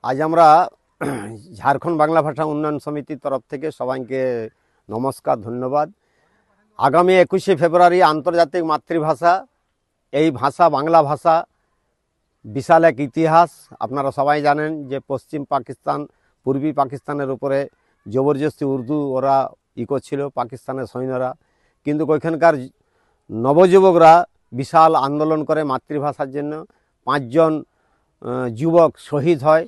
আজ আমরা ঝাড়খণ্ড বাংলা ভাষা উন্নয়ন সমিতির তরফ থেকে সবাইকে নমস্কার, ধন্যবাদ। আগামী 21শে ফেব্রুয়ারি আন্তর্জাতিক মাতৃভাষা। এই ভাষা বাংলা ভাষা বিশাল এক ইতিহাস। আপনারা সবাই জানেন যে পশ্চিম পাকিস্তান পূর্বী পাকিস্তানের উপরে জবরদস্তি উর্দু ওরা করছিল, পাকিস্তানের সৈন্যরা। কিন্তু ওইখানকার নবযুবকরা বিশাল আন্দোলন করে মাতৃভাষার জন্য। 5 জন যুবক শহীদ হয়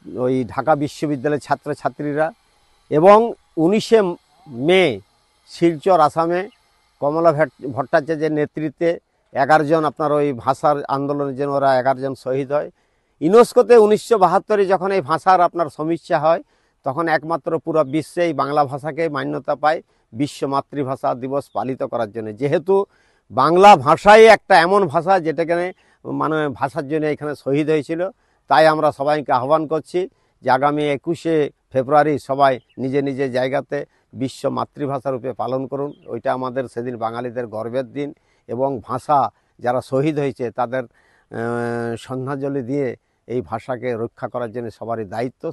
ওই ঢাকা বিশ্ববিদ্যালয়ের ছাত্রছাত্রীরা। এবং 19শে মে শিলচর আসামে কমলা ভট্টাচার্যের নেতৃত্বে 11 জন আপনার ওই ভাষার আন্দোলনের জন্য ওরা 11 জন শহীদ হয়। ইউনেস্কোতে 1972-এ যখন এই ভাষার আপনার সমীক্ষা হয় তখন একমাত্র পুরো বিশ্বে এই বাংলা ভাষাকে মান্যতা পায় বিশ্ব মাতৃভাষা দিবস পালিত করার জন্য। যেহেতু বাংলা ভাষাই একটা এমন ভাষা যেটাকে মানে ভাষার জন্য এখানে শহীদ হয়েছিল, তাই আমরা সবাইকে আহ্বান করছি যে আগামী 21শে ফেব্রুয়ারি সবাই নিজে নিজের জায়গাতে বিশ্ব মাতৃভাষা রূপে পালন করুন। ওইটা আমাদের সেদিন বাঙালিদের গর্বের দিন। এবং ভাষা যারা শহীদ হয়েছে তাদের শ্রদ্ধাঞ্জলি দিয়ে এই ভাষাকে রক্ষা করার জন্য সবারই দায়িত্ব।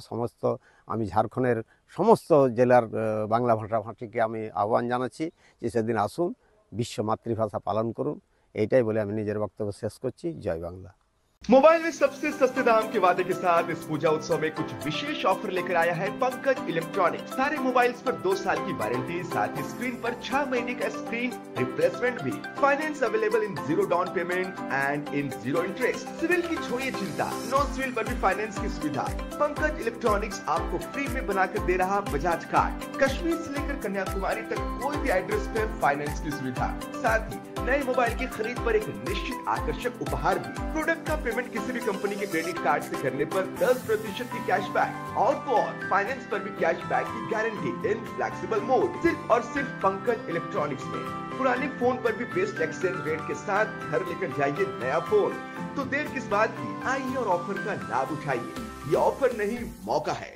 আমি ঝাড়খণ্ডের সমস্ত জেলার বাংলা ভাষাভাষীকে আমি আহ্বান জানাচ্ছি যে সেদিন আসুন, বিশ্ব মাতৃভাষা পালন করুন। এইটাই বলে আমি নিজের বক্তব্য শেষ করছি। জয় বাংলা। मोबाइल में सबसे सस्ते दाम के वादे के साथ इस पूजा उत्सव में कुछ विशेष ऑफर लेकर आया है पंकज इलेक्ट्रॉनिक्स। सारे मोबाइल्स पर 2 साल की वारंटी, साथ ही स्क्रीन पर 6 महीने का स्क्रीन रिप्लेसमेंट भी। Finance available in 0 down payment and in 0 interest. CIBIL की छोड़िए चिंता, नॉन सिविल पर भी फाइनेंस की सुविधा। पंकज इलेक्ट्रॉनिक्स आपको फ्री में बनाकर दे रहा बजाज कार्ड। कश्मीर से लेकर कन्याकुमारी तक कोई भी एड्रेस पे फाइनेंस की सुविधा। साथ ही नए मोबाइल की खरीद पर एक निश्चित आकर्षक उपहार भी। प्रोडक्ट का पेमेंट किसी भी कंपनी के क्रेडिट कार्ड से करने पर 10% की कैशबैक और तो और फाइनेंस पर भी कैशबैक की गारंटी इन फ्लेक्सिबल मोड। सिर्फ और सिर्फ पंकज इलेक्ट्रॉनिक्स में। पुराने फोन पर भी बेस्ट एक्सचेंज रेट के साथ घर लेकर जाइए नया फोन। तो देर किस बात की, आइए और ऑफर का लाभ उठाइए। ये ऑफर नहीं, मौका है।